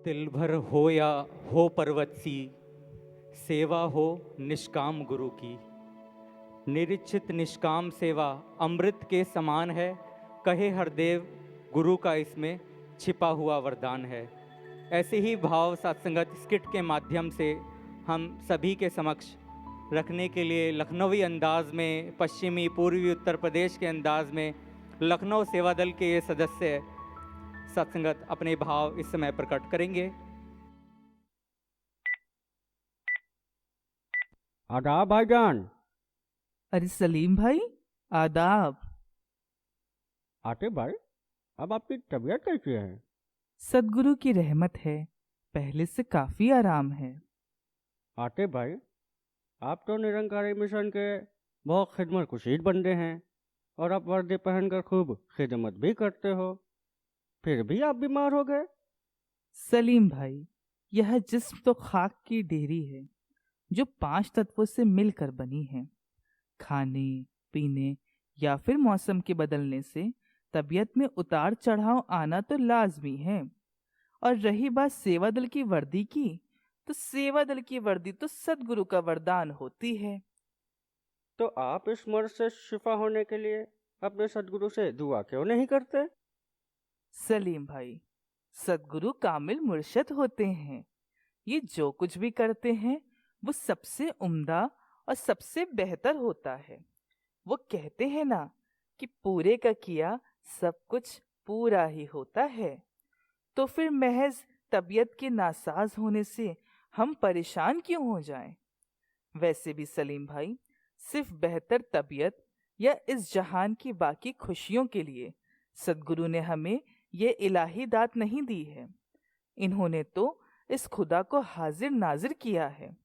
तिल भर हो या हो पर्वत सी, सेवा हो निष्काम गुरु की। निरीक्षित निष्काम सेवा अमृत के समान है, कहे हरदेव गुरु का इसमें छिपा हुआ वरदान है। ऐसे ही भाव सत्संगत स्किट के माध्यम से हम सभी के समक्ष रखने के लिए लखनवी अंदाज में, पश्चिमी पूर्वी उत्तर प्रदेश के अंदाज में लखनऊ सेवा दल के ये सदस्य सत्संगत अपने भाव इस समय प्रकट करेंगे। आदाब भाईजान। अरे सलीम भाई, आदाब। आते भाई, अब आपकी तबीयत कैसी है? सदगुरु की रहमत है, पहले से काफी आराम है। आते भाई, आप तो निरंकारी मिशन के बहुत खिदमत कुशीद बंदे हैं और आप वर्दी पहनकर खूब खिदमत भी करते हो, फिर भी आप बीमार हो गए। सलीम भाई, यह जिस्म तो खाक की ढेरी है जो 5 तत्वों से मिलकर बनी है। खाने पीने या फिर मौसम के बदलने से तबीयत में उतार चढ़ाव आना तो लाजमी है। और रही बात सेवा दल की वर्दी की, तो सेवा दल की वर्दी तो सदगुरु का वरदान होती है। तो आप इस मर्ज से शिफा होने के लिए अपने सदगुरु से दुआ क्यों नहीं करते? सलीम भाई, सदगुरु कामिल मुर्शद होते हैं। ये जो कुछ भी करते हैं वो सबसे उम्दा और सबसे बेहतर होता है। वो कहते हैं ना कि पूरे का किया सब कुछ पूरा ही होता है। तो फिर महज तबीयत के नासाज होने से हम परेशान क्यों हो जाएं? वैसे भी सलीम भाई, सिर्फ बेहतर तबीयत या इस जहान की बाकी खुशियों के लिए सदगुरु ने हमें ये इलाही दात नहीं दी है। इन्होंने तो इस खुदा को हाजिर नाजिर किया है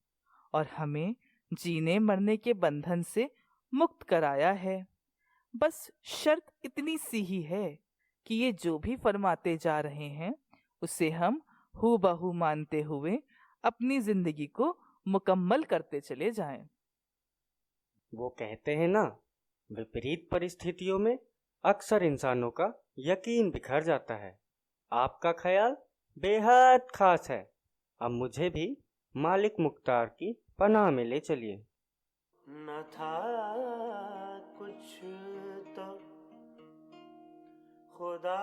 और हमें जीने मरने के बंधन से मुक्त कराया है। बस शर्त इतनी सी ही है कि ये जो भी फरमाते जा रहे हैं उसे हम हूबहू मानते हुए अपनी जिंदगी को मुकम्मल करते चले जाएं। वो कहते हैं ना, विपरीत परिस्थितियों में अक्सर इंसानों का यकीन बिखर जाता है। आपका ख्याल बेहद खास है। अब मुझे भी मालिक मुख्तार की पनाह में ले चलिए। न था कुछ तो खुदा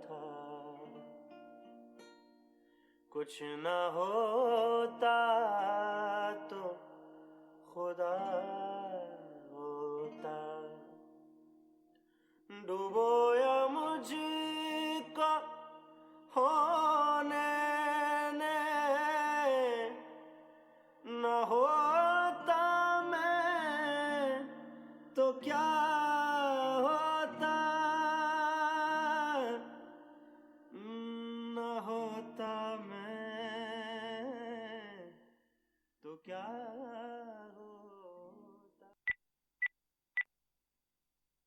था, कुछ न होता तो खुदा होता। डुबोया मुझको होने ने, न होता मैं तो क्या होता, न होता मैं तो क्या होता।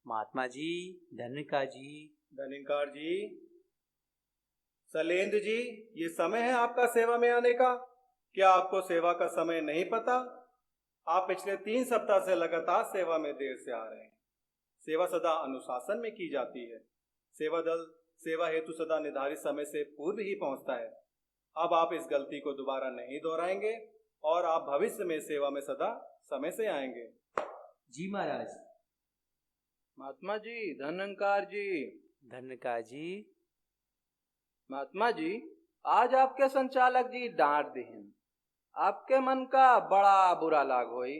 महात्मा जी, धनिका जी। धनिकार जी, सलेंद्र जी, ये समय है आपका सेवा में आने का। क्या आपको सेवा का समय नहीं पता? आप पिछले 3 सप्ताह से लगातार सेवा में देर से आ रहे हैं। सेवा सदा अनुशासन में की जाती है। सेवा दल सेवा हेतु सदा निर्धारित समय से पूर्व ही पहुंचता है। अब आप इस गलती को दोबारा नहीं दोहराएंगे और आप भविष्य में सेवा में सदा समय से आएंगे। जी महाराज। महात्मा जी, धनंकार जी। धनिका जी। महात्मा जी, आज आपके संचालक जी डांट दिहन। आपके मन का बड़ा बुरा लाग होई,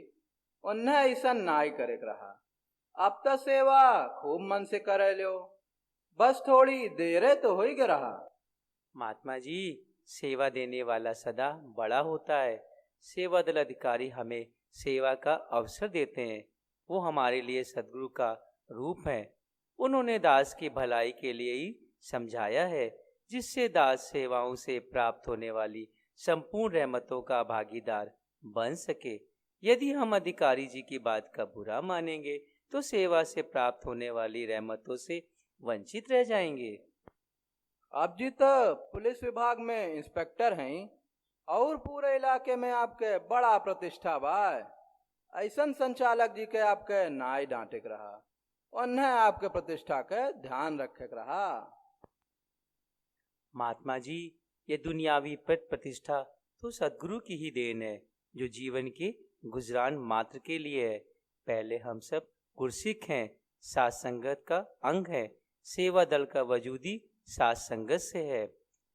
उन्हें ऐसा नाई करे रहा। आप तो सेवा खूब मन से करे लो, बस थोड़ी देरे तो हो ही रहा। महात्मा जी, सेवा देने वाला सदा बड़ा होता है। सेवा दल अधिकारी हमें सेवा का अवसर देते हैं। वो हमारे लिए सदगुरु का रूप है। उन्होंने दास की भलाई के लिए ही समझाया है, जिससे दास सेवाओं से प्राप्त होने वाली संपूर्ण रहमतों का भागीदार बन सके। यदि हम अधिकारी जी की बात का बुरा मानेंगे तो सेवा से प्राप्त होने वाली रहमतों से वंचित रह जाएंगे। आप जी तो पुलिस विभाग में इंस्पेक्टर हैं और पूरे इलाके में आपके बड़ा प्रतिष्ठा बा। ऐसन संचालक जी के आपके नाई डांटे के रहा, उन्हें आपके प्रतिष्ठा के ध्यान रखे के रहा। महात्मा जी, ये दुनियावी पद प्रतिष्ठा तो सद्गुरु की ही देन है, जो जीवन के गुजरान मात्र के लिए है। पहले हम सब गुरसिख हैं, साथ संगत का अंग है। सेवा दल का वजूदी साथ संगत से है।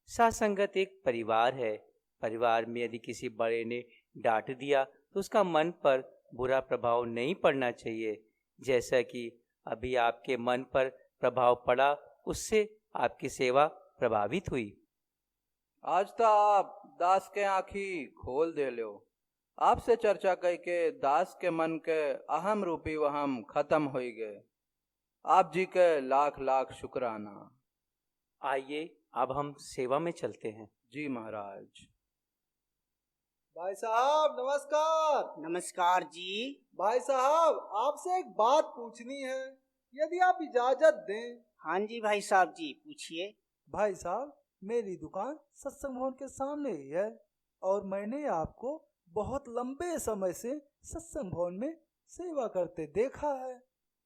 साथ संगत एक परिवार है। परिवार में यदि किसी बड़े ने डांट दिया तो उसका मन पर बुरा प्रभाव नहीं पड़ना चाहिए। जैसा कि अभी आपके मन पर प्रभाव पड़ा, उससे आपकी सेवा प्रभावित हुई। आज तो आप दास के आँखी खोल दे लो। आपसे चर्चा कई के दास के मन के अहम रूपी वहम खत्म हो गए। आप जी के लाख लाख शुक्राना। आइए अब हम सेवा में चलते हैं। जी महाराज। भाई साहब नमस्कार। नमस्कार जी। भाई साहब आपसे एक बात पूछनी है, यदि आप इजाजत दें। हाँ जी भाई साहब जी, पूछिए। भाई साहब मेरी दुकान सत्संग भवन के सामने ही है और मैंने आपको बहुत लंबे समय से सत्संग भवन में सेवा करते देखा है,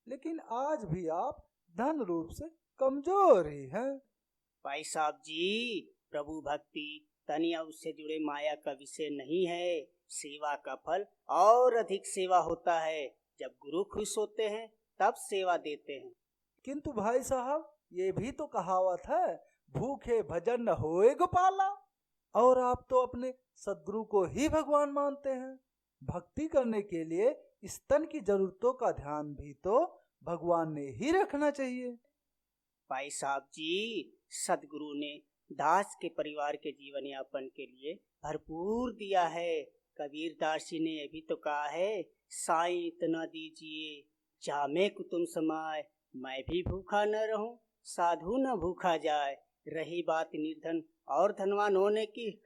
लेकिन आज भी आप धन रूप से कमजोर ही हैं। भाई साहब जी, प्रभु भक्ति तन या उससे जुड़े माया का विषय नहीं है। सेवा का फल और अधिक सेवा होता है। जब गुरु खुश होते हैं तब सेवा देते हैं। किंतु भाई साहब ये भी तो कहावत है, भूखे भजन न होए गोपाला। और आप तो अपने सद्गुरु को ही भगवान मानते हैं। भक्ति करने के लिए इस तन की जरूरतों का ध्यान भी तो भगवान ने ही रखना चाहिए। भाई साहब जी, सदगुरु ने दास के परिवार के जीवन यापन के लिए भरपूर दिया है। कबीर दास जी ने अभी तो कहा है, साईं इतना दीजिए जामे कुतुम समाए, मैं भी भूखा न रहूं साधु न भूखा जाए। रही बात निर्धन और धनवान होने की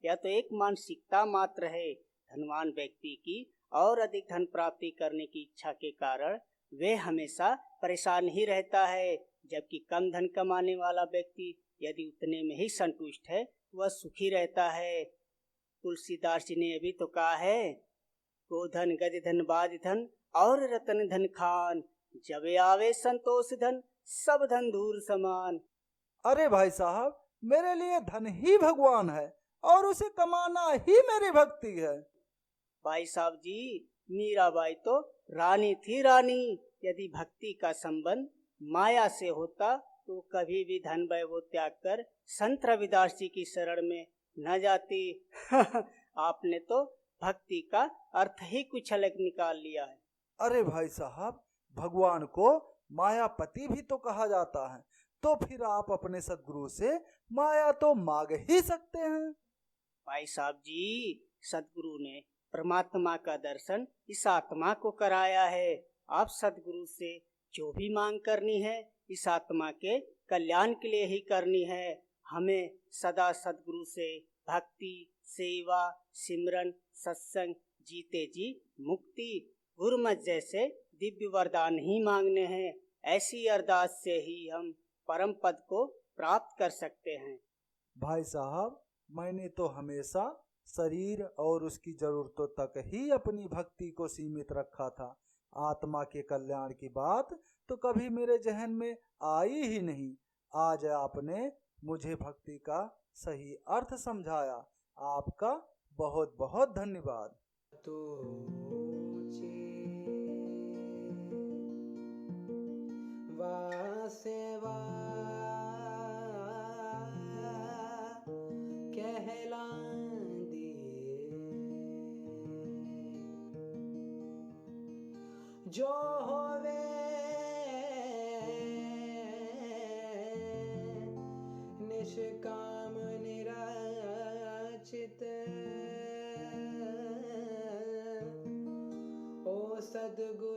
यह तो एक मानसिकता मात्र है। धनवान व्यक्ति की और अधिक धन प्राप्ति करने की इच्छा के कारण वे हमेशा परेशान ही रहता है, जबकि कम धन कमाने वाला व्यक्ति यदि उतने में ही संतुष्ट है वह सुखी रहता है। तुलसीदास जी ने अभी तो कहा है, गोधन गज धन बाज धन और रतन धन खान, जब आवे संतोष धन सब धन धूल समान। अरे भाई साहब, मेरे लिए धन ही भगवान है और उसे कमाना ही मेरी भक्ति है। भाई साहब जी, मीराबाई तो रानी थी रानी। यदि भक्ति का संबंध माया से होता तो कभी भी धन वैभव त्याग कर संत रविदास जी की शरण में न जाती। आपने तो भक्ति का अर्थ ही कुछ अलग निकाल लिया है। अरे भाई साहब, भगवान को मायापति भी तो कहा जाता है, तो फिर आप अपने सद्गुरु से माया तो मांग ही सकते हैं। भाई साहब जी, सदगुरु ने परमात्मा का दर्शन इस आत्मा को कराया है। आप सदगुरु से जो भी मांग करनी है इस आत्मा के कल्याण के लिए ही करनी है। हमें सदा सदगुरु से भक्ति, सेवा, सिमरन, सत्संग, जीते जी मुक्ति, गुरुमत जैसे दिव्य वरदान ही मांगने हैं। ऐसी अरदास से ही हम परम पद को प्राप्त कर सकते हैं। भाई साहब, मैंने तो हमेशा शरीर और उसकी जरूरतों तक ही अपनी भक्ति को सीमित रखा था। आत्मा के कल्याण की बात तो कभी मेरे जहन में आई ही नहीं। आज आपने मुझे भक्ति का सही अर्थ समझाया। आपका बहुत बहुत धन्यवाद। सेवा कहलांदी जो होवे निष्काम निराचित ओ सद्गुरु